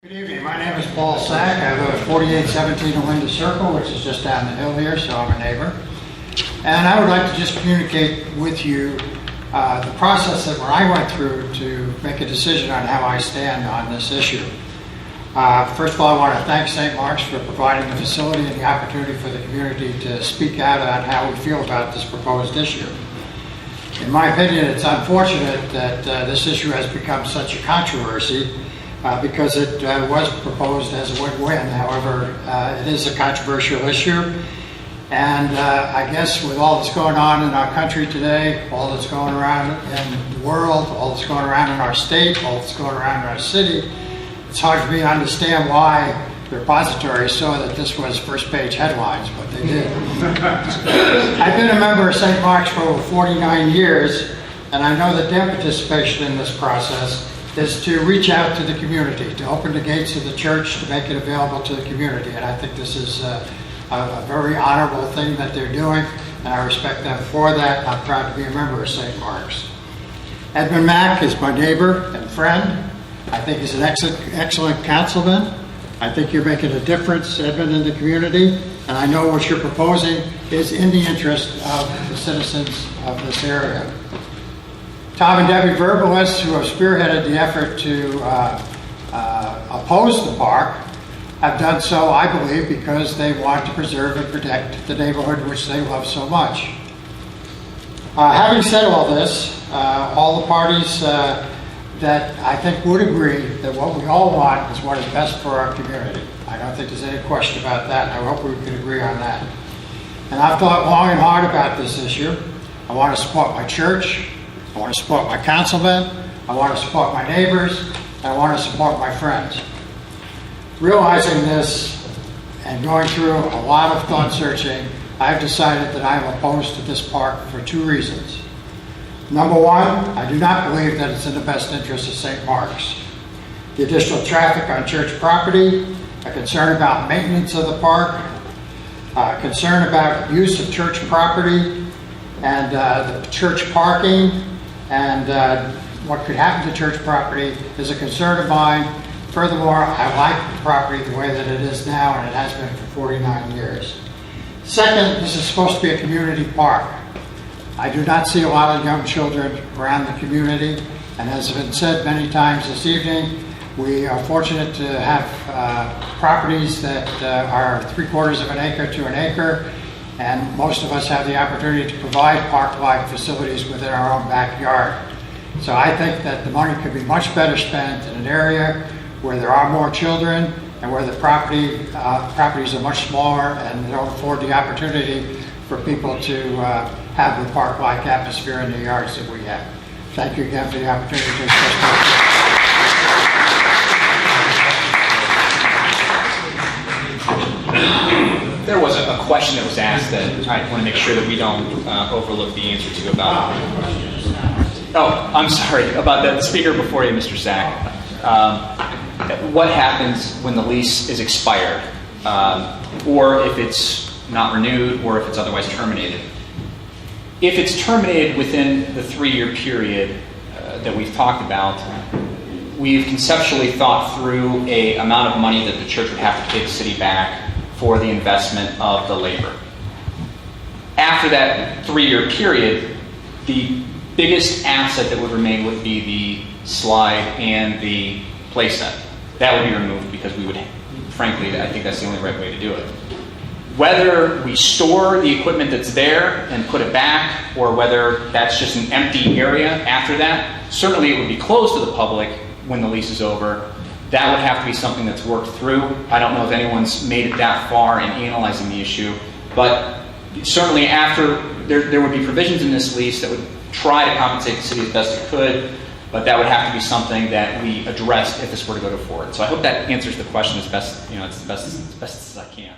Good evening. My name is Paul Sack. I live at 4817 Olinda Circle, which is just down the hill here, so I'm a neighbor. And I would like to just communicate with you the process that I went through to make a decision on how I stand on this issue. First of all, I want to thank St. Mark's for providing the facility and the opportunity for the community to speak out on how we feel about this proposed issue. In my opinion, it's unfortunate that this issue has become such a controversy because it was proposed as a win-win. However, it is a controversial issue. And I guess with all that's going on in our country today, all that's going around in the world, all that's going around in our state, all that's going around in our city, it's hard for me to understand why the repository saw that this was first-page headlines, but they did. I've been a member of St. Mark's for over 49 years, and I know that their participation in this process is to reach out to the community, to open the gates of the church, to make it available to the community. And I think this is a very honorable thing that they're doing, and I respect them for that. I'm proud to be a member of St. Mark's. Edmund Mack is my neighbor and friend. I think he's an excellent councilman. I think you're making a difference, Edmund, in the community, and I know what you're proposing is in the interest of the citizens of this area. Tom and Debbie Verbalis, who have spearheaded the effort to oppose the park, have done so, I believe, because they want to preserve and protect the neighborhood which they love so much. Having said all this, all the parties that I think would agree that what we all want is what is best for our community. I don't think there's any question about that, and I hope we can agree on that. And I've thought long and hard about this issue. I want to support my church, I want to support my councilmen, I want to support my neighbors, and I want to support my friends. Realizing this and going through a lot of thought searching, I've decided that I'm opposed to this park for two reasons. Number one, I do not believe that it's in the best interest of St. Mark's. The additional traffic on church property, a concern about maintenance of the park, a concern about use of church property and the church parking, and what could happen to church property is a concern of mine. Furthermore, I like the property the way that it is now, and it has been for 49 years. Second, this is supposed to be a community park. I do not see a lot of young children around the community, and as has been said many times this evening, we are fortunate to have properties that are 3/4 of an acre to an acre, and most of us have the opportunity to provide park-like facilities within our own backyard. So I think that the money could be much better spent in an area where there are more children and where the properties are much smaller and they don't afford the opportunity for people to have the park-like atmosphere in the yards that we have. Thank you again for the opportunity to express my There was a question that was asked that I want to make sure that we don't overlook the answer to about. Oh, I'm sorry, about the speaker before you, Mr. Sack. What happens when the lease is expired, or if it's not renewed, or if it's otherwise terminated? If it's terminated within the 3-year period that we've talked about, we've conceptually thought through a amount of money that the church would have to pay the city back for the investment of the labor. After that 3-year period, the biggest asset that would remain would be the slide and the playset. That would be removed because we would, frankly, I think that's the only right way to do it. Whether we store the equipment that's there and put it back, or whether that's just an empty area after that, certainly it would be closed to the public when the lease is over. That would have to be something that's worked through. I don't know if anyone's made it that far in analyzing the issue, but certainly after, there would be provisions in this lease that would try to compensate the city as best it could, but that would have to be something that we addressed if this were to go forward. So I hope that answers the question as best as I can.